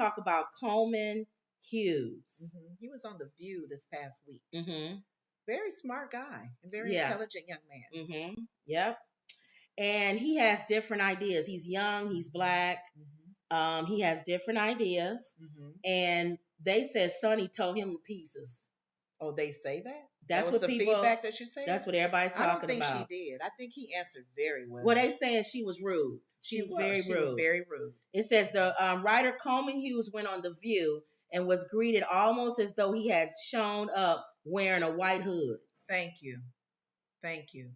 talk about Coleman Hughes. He was on The View this past week. Mm-hmm. Very smart guy and very intelligent young man. Mm-hmm. Yep. And he has different ideas. He's young. He's black. He has different ideas. And they said Sonny told him pieces. Oh, they say that? That's that was what the people, feedback that you said? That's what everybody's talking about. I don't think she did. I think he answered very well. Well, they saying she was rude. She was very rude. It says the writer Coleman Hughes went on The View and was greeted almost as though he had shown up wearing a white hood. Thank you. Thank you.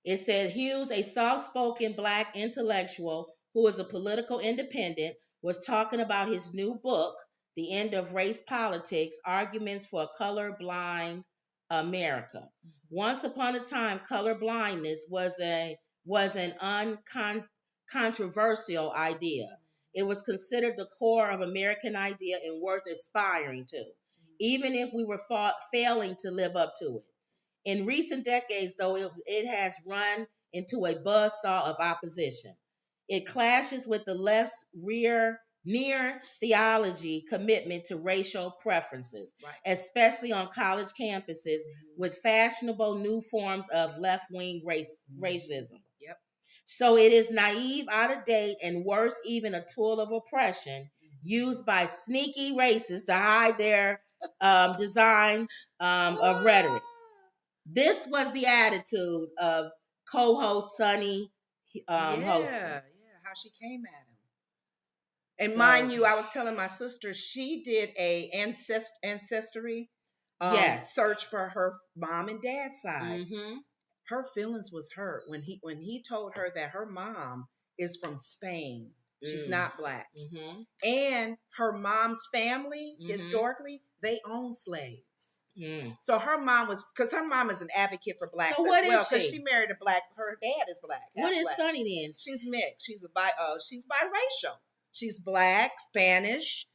It said Hughes, a soft-spoken black intellectual who is a political independent, was talking about his new book, The End of Race Politics, Arguments for a Colorblind America. Once upon a time, colorblindness was an uncontroversial idea. It was considered the core of American idea and worth aspiring to, even if we were failing to live up to it. In recent decades, though, it has run into a buzzsaw of opposition. It clashes with the left's near theology commitment to racial preferences, especially on college campuses with fashionable new forms of left-wing racism. So it is naive, out of date, and worse, even a tool of oppression used by sneaky racists to hide their design of rhetoric. This was the attitude of co-host Sonny Hostin. How she came at him. And mind you, I was telling my sister, she did a ancestry search for her mom and dad's side. Her feelings was hurt when he told her that her mom is from Spain. She's not black. And her mom's family, historically, they own slaves. So her mom because her mom is an advocate for blacks as well. Because she married a black, her dad is black. What is Sonny then? She's mixed. She's biracial. She's black, Spanish,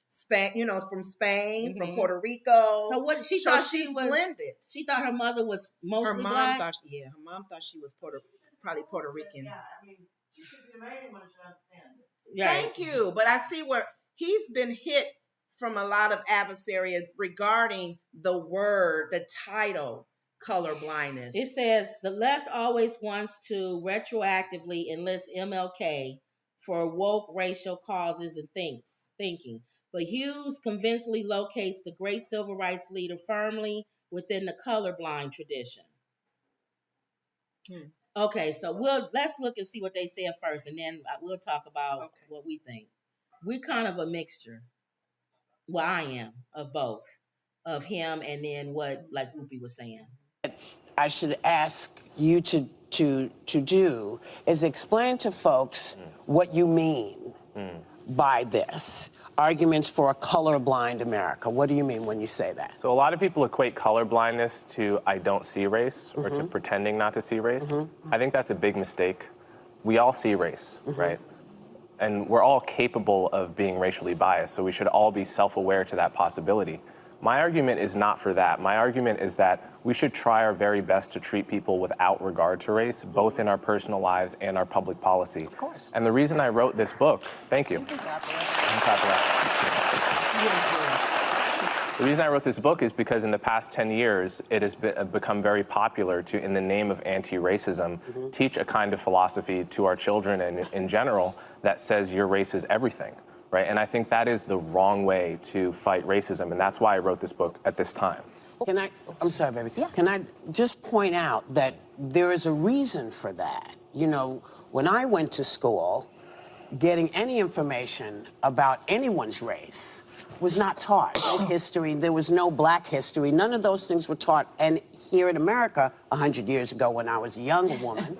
from Spain, from Puerto Rico. So what she thought she was blended. She thought her mother was mostly black. Her mom thought she was probably Puerto Rican. Yeah, I mean, she should be American when she understands it. Thank you. But I see where he's been hit from a lot of adversaries regarding the title, colorblindness. It says the left always wants to retroactively enlist MLK for woke racial causes and thinking. But Hughes convincingly locates the great civil rights leader firmly within the colorblind tradition. Okay, so let's look and see what they said first, and then we'll talk about what we think. We're kind of a mixture. Well, I am of both, of him and then what, like Whoopi was saying. I should ask you to do is explain to folks what you mean by this. Arguments for a colorblind America. What do you mean when you say that? So a lot of people equate colorblindness to I don't see race or to pretending not to see race. I think that's a big mistake. We all see race, right? And we're all capable of being racially biased, so we should all be self-aware to that possibility. My argument is not for that. My argument is that we should try our very best to treat people without regard to race, both in our personal lives and our public policy. Of course. And the reason I wrote this book, thank you. The reason I wrote this book is because in the past 10 years, it has become very popular to, in the name of anti-racism, teach a kind of philosophy to our children and in general that says your race is everything. Right? And I think that is the wrong way to fight racism, and that's why I wrote this book at this time. I'm sorry, baby. Yeah. Can I just point out that there is a reason for that? You know, when I went to school, getting any information about anyone's race was not taught. No history, there was no black history, none of those things were taught. And here in America, 100 years ago when I was a young woman,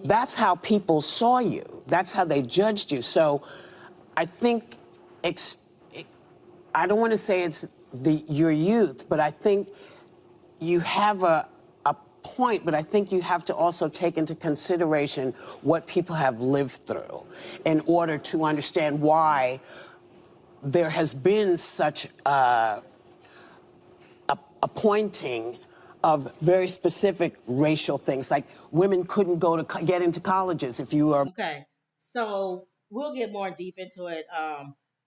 that's how people saw you. That's how they judged you. So I think, I don't want to say it's your youth, but I think you have a point, but I think you have to also take into consideration what people have lived through in order to understand why there has been such a pointing of very specific racial things, like women couldn't get into colleges if you were... Okay, so we'll get more deep into it.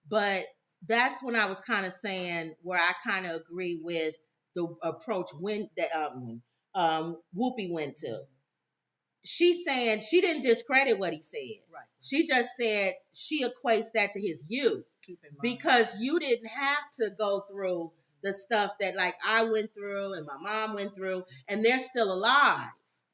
But that's when I was kind of saying where I kind of agree with the approach that Whoopi went to. She's saying she didn't discredit what he said. Right. She just said she equates that to his youth. Keep in mind. Because you didn't have to go through the stuff that like I went through and my mom went through, and they're still alive.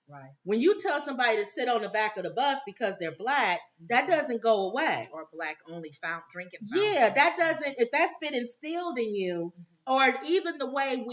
Right. When you tell somebody to sit on the back of the bus because they're black, that doesn't go away. Or black only drinking fountain. Yeah, that doesn't, if that's been instilled in you, or even the way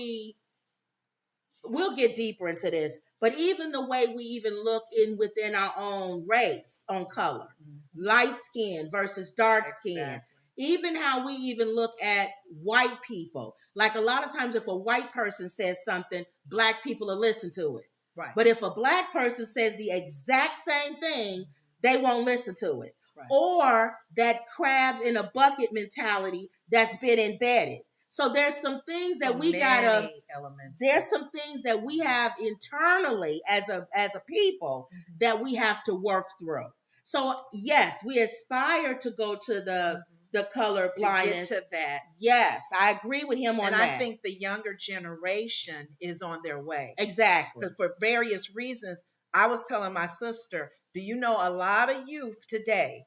we'll get deeper into this, but even the way we even look within our own race on color, light skin versus dark skin, even how we even look at white people. Like a lot of times if a white person says something, black people will listen to it. Right. But if a black person says the exact same thing, they won't listen to it. Right. Or that crab in a bucket mentality that's been embedded. So there's some things that there's some things that we have internally as a people that we have to work through. So yes, we aspire to go to the color blindness. To get to that. Yes, I agree with him on that. And I think the younger generation is on their way. Exactly. Because for various reasons, I was telling my sister, do you know a lot of youth today,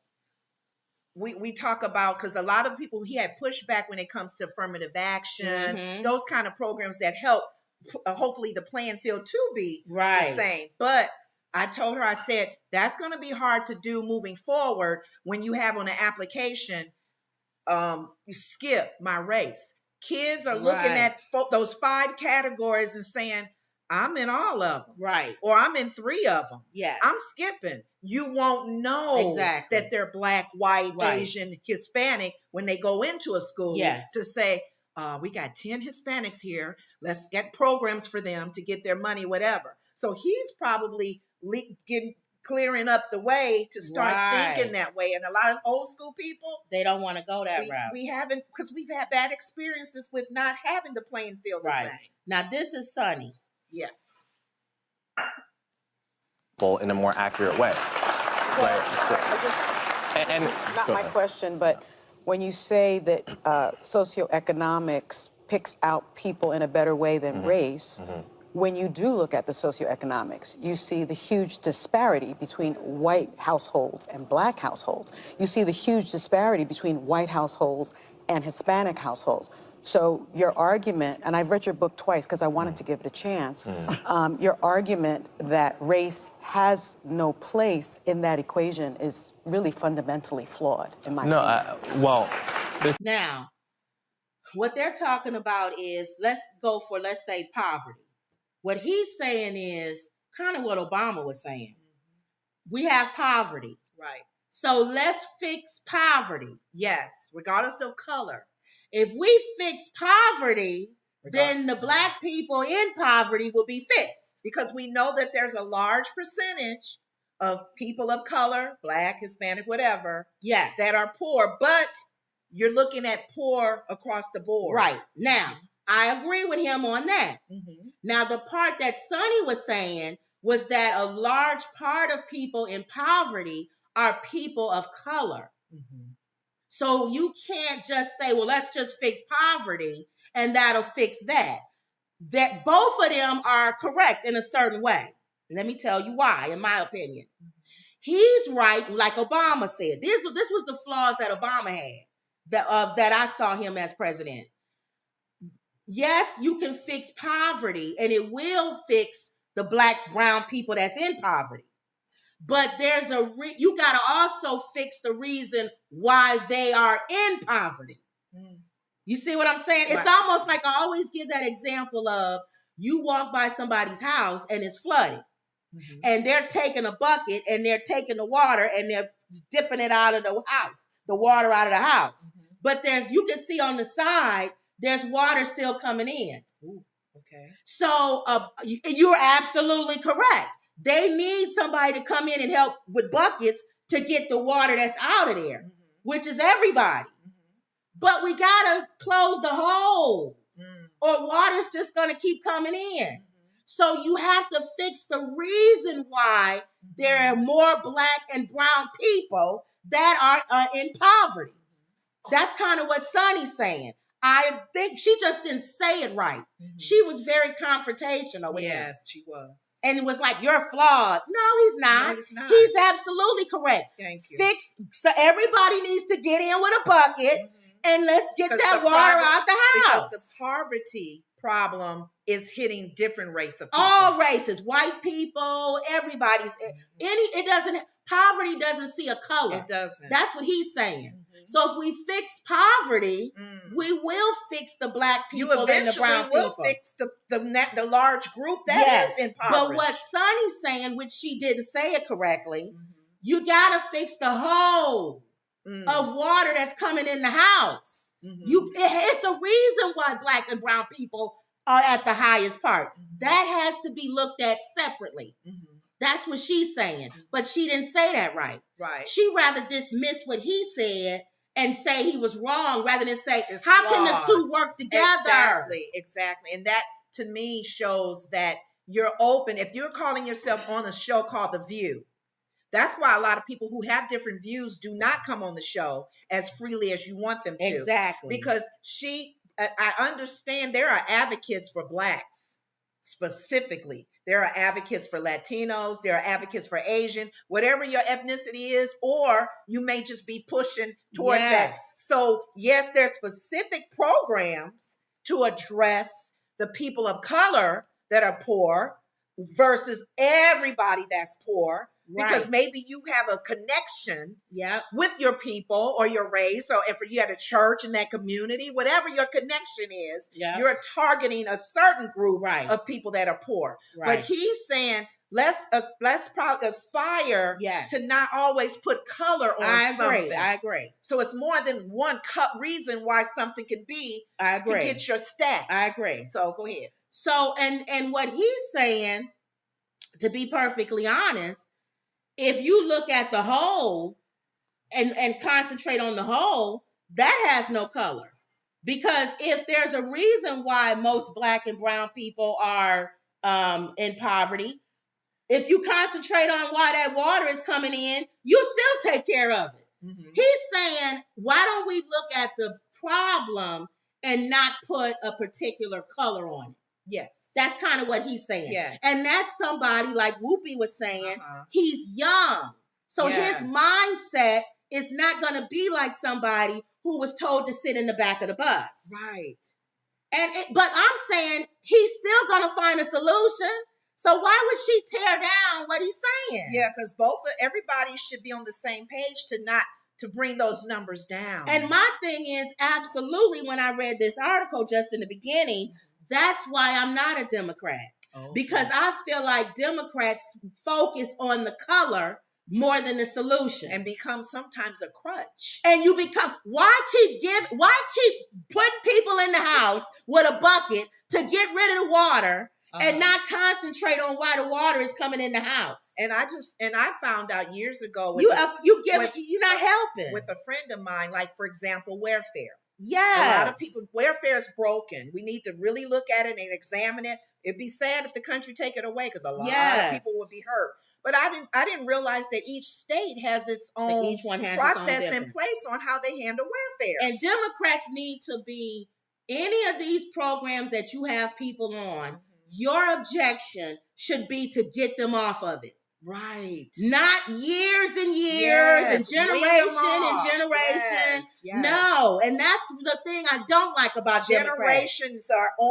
we talk about, because a lot of people, he had pushback when it comes to affirmative action, those kind of programs that help, hopefully, the playing field to be the same. But I told her, I said, that's going to be hard to do moving forward when you have on an application, you skip my race. Kids are looking at those 5 categories and saying, I'm in all of them. Right. Or I'm in 3 of them. Yes. I'm skipping. You won't know that they're black, white, Asian, Hispanic when they go into a school to say, we got 10 Hispanics here. Let's get programs for them to get their money, whatever. So he's probably clearing up the way to start thinking that way. And a lot of old school people, they don't want to go that route. We haven't, because we've had bad experiences with not having the playing field the same. Now this is Sonny. Yeah. Well, in a more accurate way. Well, not my question, but when you say that socioeconomics picks out people in a better way than race, when you do look at the socioeconomics, you see the huge disparity between white households and black households. You see the huge disparity between white households and Hispanic households. So your argument, and I've read your book twice because I wanted to give it a chance, your argument that race has no place in that equation is really fundamentally flawed, in my opinion. Now, what they're talking about is, let's say poverty. What he's saying is kind of what Obama was saying. We have poverty. Right. So let's fix poverty. Yes, regardless of color. If we fix poverty, then the black people in poverty will be fixed. Because we know that there's a large percentage of people of color, black, Hispanic, whatever, that are poor, but you're looking at poor across the board. Right. Now, I agree with him on that. Now, the part that Sonny was saying was that a large part of people in poverty are people of color. So you can't just say, well, let's just fix poverty and that'll fix that. That both of them are correct in a certain way. Let me tell you why, in my opinion. He's right, like Obama said. This was the flaws that Obama had, that I saw him as president. Yes, you can fix poverty, and it will fix the black, brown people that's in poverty. But there's you got to also fix the reason why they are in poverty. You see what I'm saying? It's almost like I always give that example of you walk by somebody's house and it's flooded. And they're taking a bucket and they're taking the water and they're dipping it out of the house, the water out of the house. But you can see on the side, there's water still coming in. Okay. So you're absolutely correct. They need somebody to come in and help with buckets to get the water that's out of there, which is everybody. But we got to close the hole or water's just going to keep coming in. So you have to fix the reason why there are more black and brown people that are in poverty. That's kind of what Sonny's saying. I think she just didn't say it right. She was very confrontational with him. Yes, she was. And it was like, you're flawed. No, he's not. No, he's not. He's absolutely correct. Thank you. So everybody needs to get in with a bucket and let's get that water out the house. Because the poverty problem is hitting different race of people. All races, white people, everybody's poverty doesn't see a color. It doesn't. That's what he's saying. So if we fix poverty, we will fix the black people and the brown people. Will fix the large group that is impoverished. But what Sonny's saying, which she didn't say it correctly, you gotta fix the whole of water that's coming in the house. It's a reason why black and brown people are at the highest part. That has to be looked at separately. That's what she's saying. But she didn't say that right. Right. She rather dismiss what he said and say he was wrong rather than say, how can the two work together? Exactly. And that, to me, shows that you're open. If you're calling yourself on a show called The View, that's why a lot of people who have different views do not come on the show as freely as you want them to. Exactly. Because I understand there are advocates for blacks specifically. There are advocates for Latinos. There are advocates for Asian, whatever your ethnicity is, or you may just be pushing towards that. So yes, there's specific programs to address the people of color that are poor versus everybody that's poor. Because maybe you have a connection with your people or your race, or if you had a church in that community, whatever your connection is, you're targeting a certain group of people that are poor. But he's saying, let's aspire to not always put color on something. I agree. So it's more than one reason why something can be to get your stats. I agree. So go ahead. So, and what he's saying, to be perfectly honest, if you look at the whole and concentrate on the whole, that has no color. Because if there's a reason why most black and brown people are in poverty, if you concentrate on why that water is coming in, you'll still take care of it. He's saying, why don't we look at the problem and not put a particular color on it? Yes. That's kind of what he's saying. Yes. And that's somebody, like Whoopi was saying, he's young. So his mindset is not going to be like somebody who was told to sit in the back of the bus. Right. But I'm saying he's still going to find a solution. So why would she tear down what he's saying? Yeah, because everybody should be on the same page to bring those numbers down. And my thing is, absolutely, when I read this article just in the beginning, that's why I'm not a Democrat. Because I feel like Democrats focus on the color more than the solution. And become sometimes a crutch. And you become, why keep putting people in the house with a bucket to get rid of the water and not concentrate on why the water is coming in the house? And I found out years ago you're not helping. With a friend of mine, like for example, welfare. Yes. A lot of people, welfare is broken. We need to really look at it and examine it. It'd be sad if the country take it away because a lot of people would be hurt. But I didn't realize that each state has its own process in place on how they handle welfare. And Democrats need to be, any of these programs that you have people on, your objection should be to get them off of it. Right. Not years and years and generation. Yes. No. And that's the thing I don't like about Democrats. Generations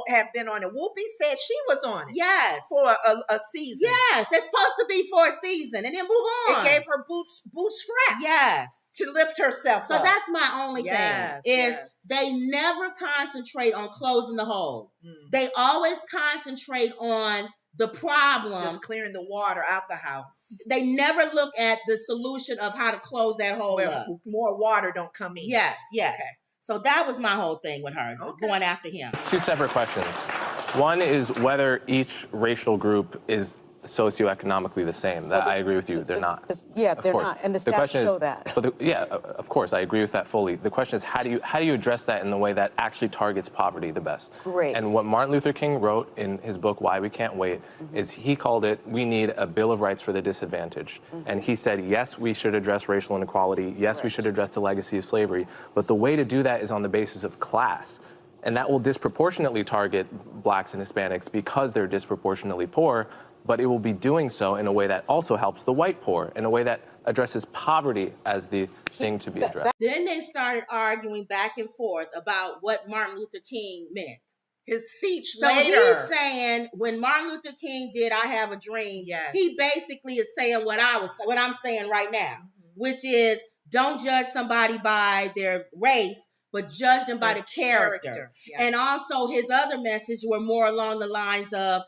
have been on it. Whoopi said she was on it. Yes. For a season. Yes. It's supposed to be for a season and then move on. It gave her bootstraps. Yes. To lift herself up. So that's my only thing is they never concentrate on closing the hole. They always concentrate on the problem. Just clearing the water out the house. They never look at the solution of how to close that hole up. More water don't come in. Yes. Okay. So that was my whole thing with her, going after him. Two separate questions. One is whether each racial group is socioeconomically the same. That I agree with you. They're not. Yeah, they're not, and the stats show that. But yeah, of course, I agree with that fully. The question is, how do you address that in the way that actually targets poverty the best? Great. And what Martin Luther King wrote in his book Why We Can't Wait is he called it, we need a Bill of Rights for the disadvantaged. And he said, yes, we should address racial inequality. Yes, we should address the legacy of slavery. But the way to do that is on the basis of class. And that will disproportionately target blacks and Hispanics because they're disproportionately poor, but it will be doing so in a way that also helps the white poor, in a way that addresses poverty as the thing to be addressed. Then they started arguing back and forth about what Martin Luther King meant. His speech so later. He's saying when Martin Luther King did I Have a Dream, he basically is saying what I'm saying right now, which is don't judge somebody by their race, but judge them by the character. And also his other message were more along the lines of,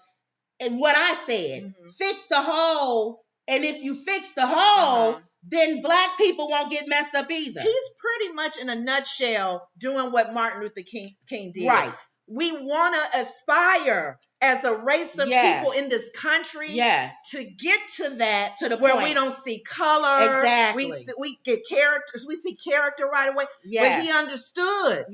and what I said, fix the hole, and if you fix the hole, then black people won't get messed up either. He's pretty much in a nutshell doing what Martin Luther King did. Right. We want to aspire as a race of people in this country to get to that, to the where point. we don't see color. Exactly. We get characters. We see character right away. But he understood.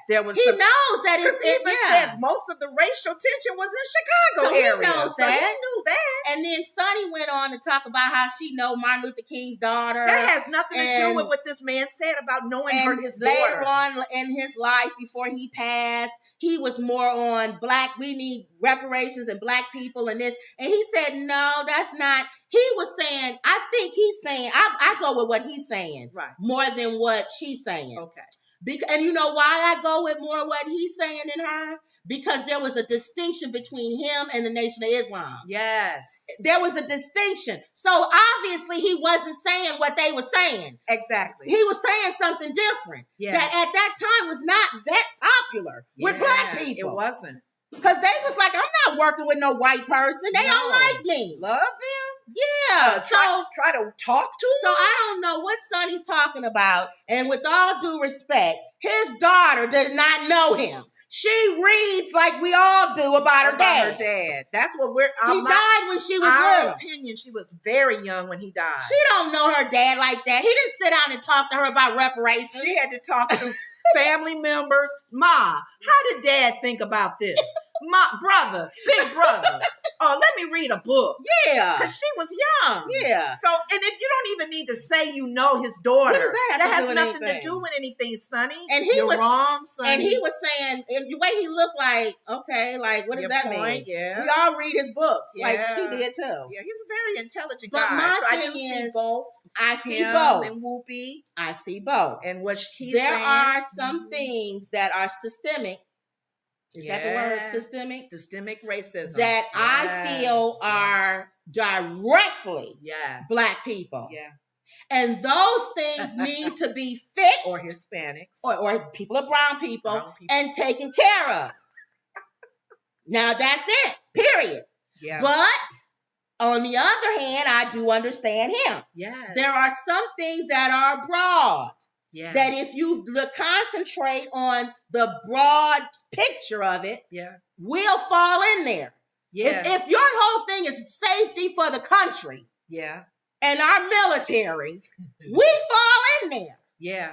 There was he knows that it's he even said most of the racial tension was in Chicago area. He knows that. He knew that. And then Sonny went on to talk about how she know Martin Luther King's daughter. That has nothing to do with what this man said about knowing his daughter. Later on in his life, before he passed, he was more on black. We need reparations and black people and this. And he said, no, that's not. He was saying, I think he's saying, I go with what he's saying more than what she's saying. Okay. And you know why I go with more what he's saying than her? Because there was a distinction between him and the Nation of Islam. Yes. There was a distinction. So obviously he wasn't saying what they were saying. Exactly. He was saying something different. That at that time was not that popular with black people. It wasn't. Because they was like, I'm not working with no white person. They don't like me. Love him? Yeah. Try to talk to him? So I don't know what Sonny's talking about. And with all due respect, his daughter does not know him. She reads like we all do about her dad. That's what we're. He died when she was little. Our opinion, she was very young when he died. She don't know her dad like that. He didn't sit down and talk to her about reparations. She had to talk to family members. Ma, how did Dad think about this? Brother, big brother. Oh, let me read a book. Yeah. Because she was young. Yeah. So, and if you don't even need to say you know his daughter. What does that have to do with nothing anything? to do with anything, Sonny. And he was wrong, Sonny. And he was saying, and the way he looked like, okay, like, what does that mean? Yeah. We all read his books, like she did too. Yeah, he's a very intelligent but guy. My so thing I do see is, both. I see him both. And Whoopi. I see both. And what he's there saying. are some things that are systemic. Is that the word? Systemic? Systemic racism. That I feel are directly black people. Yeah. And those things need to be fixed. Or Hispanics. Or people of brown people. And taken care of. Now that's it. Period. Yeah. But on the other hand, I do understand him. Yes. There are some things that are broad. Yeah. That if you concentrate on the broad picture of it, will fall in there. Yeah. If your whole thing is safety for the country, and our military, we fall in there. Yeah.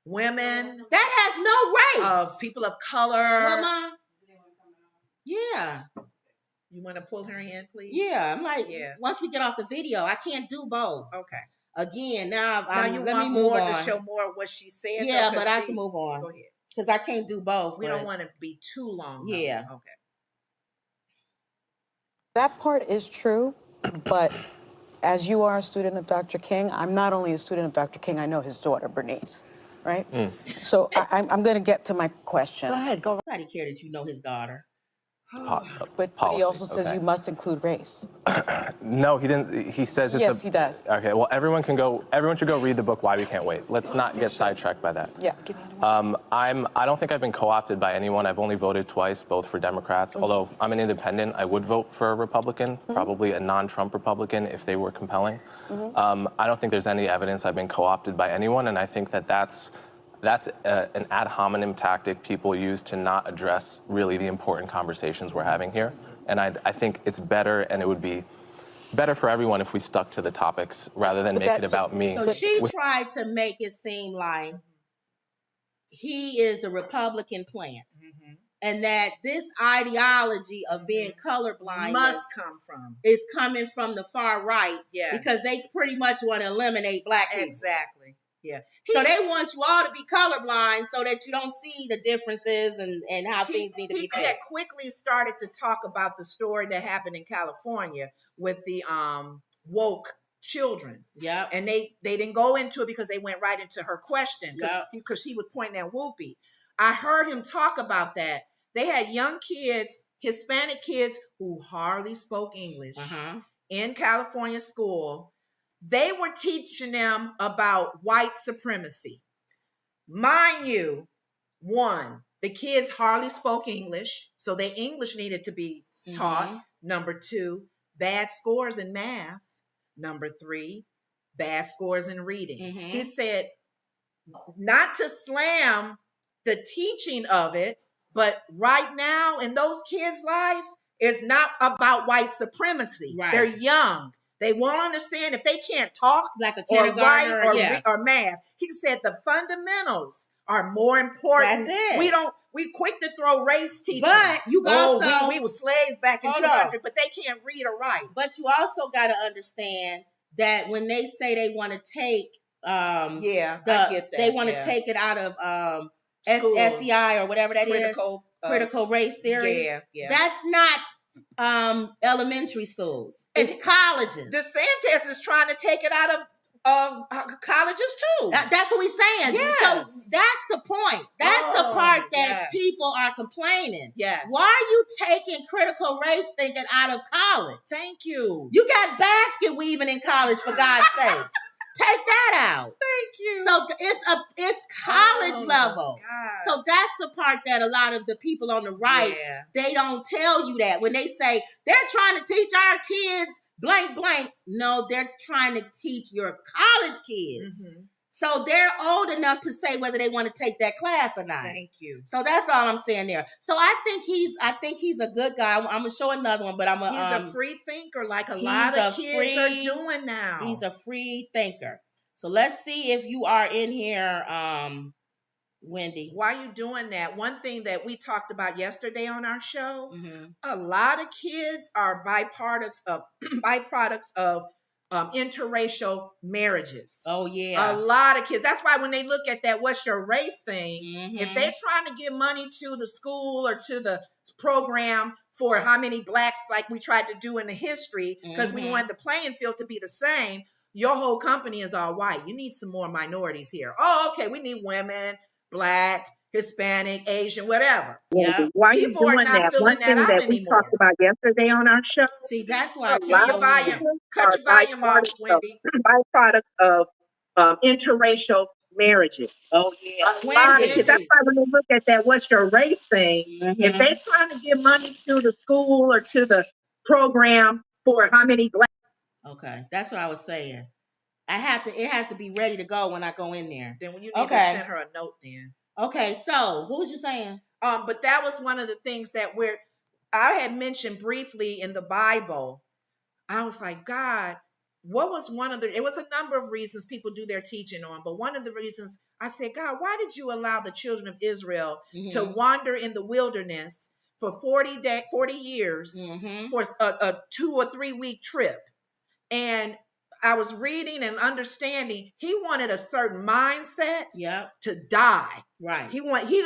Women. That has no race. People of color. Well, Mom, yeah. You want to pull her in, please? Yeah. I'm like, once we get off the video, I can't do both. Okay. Again, now you let want me move more on. to show more of what she said. Yeah, but I can move on. Go ahead. Because I can't do both. We don't want to be too long. Yeah. Okay. That part is true, but as you are a student of Dr. King, I'm not only a student of Dr. King, I know his daughter, Bernice, right? So I'm going to get to my question. Go ahead. Nobody care that you know his daughter. But he also says you must include race. No, he didn't. He says it's yes, he does. Okay, well, everyone should go read the book Why We Can't Wait. Let's not get sidetracked by that. Yeah. I don't think I've been co-opted by anyone. I've only voted twice, both for Democrats. Although I'm an independent, I would vote for a Republican, probably a non-Trump Republican if they were compelling. I don't think there's any evidence I've been co-opted by anyone, and I think that's an ad hominem tactic people use to not address really the important conversations we're having here. And I think it's better, and it would be better for everyone if we stuck to the topics rather than make it about me. So she tried to make it seem like he is a Republican plant. And that this ideology of being colorblind must come from is coming from the far right, because they pretty much want to eliminate black people. Exactly. Yeah. So they want you all to be colorblind so that you don't see the differences and how things need to be done. He had quickly started to talk about the story that happened in California with the woke children. Yeah. And they didn't go into it because they went right into her question because she was pointing at Whoopi. I heard him talk about that. They had young kids, Hispanic kids who hardly spoke English in California school. They were teaching them about white supremacy. Mind you, one, the kids hardly spoke English, so their English needed to be taught. Number two, bad scores in math. Number three, bad scores in reading. He said, not to slam the teaching of it, but right now in those kids' life, it's not about white supremacy. Right. They're young. They won't understand if they can't talk like a or write or math. He said the fundamentals are more important. That's it. We quick to throw race teaching. But you also we were slaves back in 200, but they can't read or write. But you also got to understand that when they say they want to take I get that. They want to take it out of SEI or whatever that is, critical race theory. Yeah. That's not elementary schools. It's colleges. DeSantis is trying to take it out of colleges too. That's what we're saying. Yes. So that's the point. That's the part that people are complaining. Yes. Why are you taking critical race thinking out of college? Thank you. You got basket weaving in college, for God's sakes. Take that out. Thank you. So it's college level. So that's the part that a lot of the people on the right, they don't tell you that. When they say they're trying to teach our kids blank, blank. No, they're trying to teach your college kids. So they're old enough to say whether they want to take that class or not. Thank you. So that's all I'm saying there. So I think he's a good guy. I'm gonna show another one, but he's a free thinker, like a lot of kids are doing now. He's a free thinker. So let's see if you are in here, Wendy. Why are you doing that? One thing that we talked about yesterday on our show, a lot of kids are byproducts of interracial marriages. Oh, yeah. A lot of kids. That's why when they look at that what's your race thing, if they're trying to give money to the school or to the program for how many blacks, like we tried to do in the history, because we want the playing field to be the same, your whole company is all white. You need some more minorities here. Oh, okay, we need women, black, Hispanic, Asian, whatever. Yeah. Why people are not filling that out anymore. We talked about yesterday on our show. See, that's why cut your volume off, Wendy. Byproducts of interracial marriages. Oh yeah, Wendy. That's why when they look at that "what's your race" thing, if they're trying to give money to the school or to the program for how many black. Okay, that's what I was saying. It has to be ready to go when I go in there. Then when you need to send her a note then. Okay, so what was you saying? But that was one of the things that I had mentioned briefly in the Bible. I was like, God, what was it was a number of reasons people do their teaching on, but one of the reasons I said, God, why did you allow the children of Israel to wander in the wilderness for 40 years for a 2 or 3 week trip? And I was reading and understanding he wanted a certain mindset to die. Right. He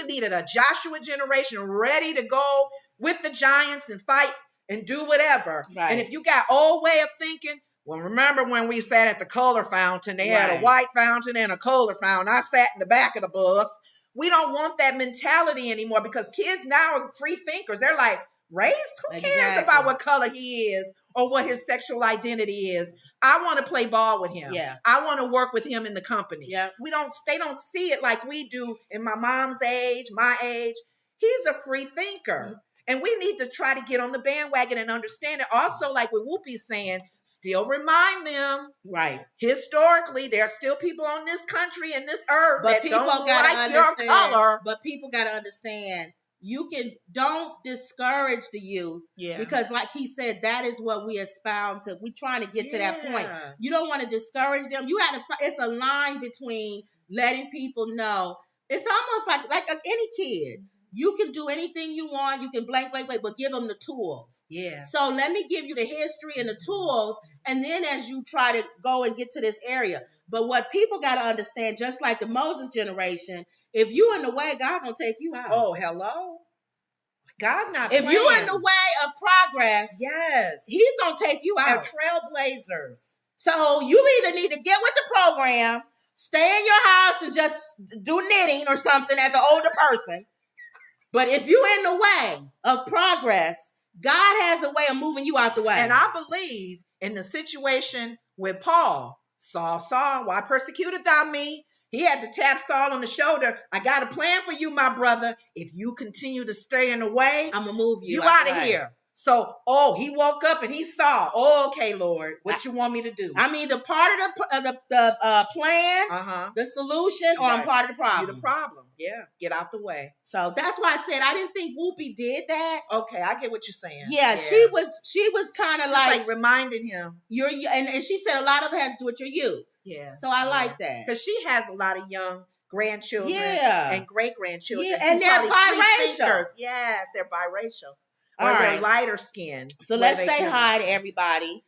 needed a Joshua generation ready to go with the giants and fight and do whatever. Right. And if you got old way of thinking, well, remember when we sat at the color fountain, they had a white fountain and a color fountain. I sat in the back of the bus. We don't want that mentality anymore because kids now are free thinkers. They're like, race? Who cares about what color he is or what his sexual identity is? I want to play ball with him. Yeah. I want to work with him in the company. Yeah. They don't see it like we do in my mom's age, my age. He's a free thinker. And we need to try to get on the bandwagon and understand it. Also, like what Whoopi's saying, still remind them. Right. Historically, there are still people on this country and this earth that don't like your color. But people got to understand don't discourage the youth. Yeah. Because like he said, that is what we expound to. We're trying to get to that point. You don't want to discourage them. It's a line between letting people know. It's almost like any kid. You can do anything you want. You can blank, but give them the tools. Yeah. So let me give you the history and the tools. And then as you try to go and get to this area. But what people got to understand, just like the Moses generation, if you in the way, God gonna take you out. Oh, hello. God not If playing. you in the way of progress, yes, he's gonna take you out. They're trailblazers. So you either need to get with the program, stay in your house and just do knitting or something as an older person. But if you're in the way of progress, God has a way of moving you out the way. And I believe in the situation with Paul, Saul, why persecutest thou me? He had to tap Saul on the shoulder. I got a plan for you, my brother. If you continue to stay in the way, I'm going to move you out of here. So, he woke up and he saw, okay, Lord, what you want me to do? I'm either part of the plan, the solution, or I'm part of the problem. You're the problem. Yeah, get out the way. So that's why I said I didn't think Whoopi did that. Okay, I get what you're saying. Yeah. She was kind of like reminding him. And she said a lot of it has to do with your youth. Yeah. So I like that. Because she has a lot of young grandchildren and great-grandchildren. Yeah, and they're biracial. Yes, they're biracial. All or right. they're lighter skinned. So let's say hi to everybody.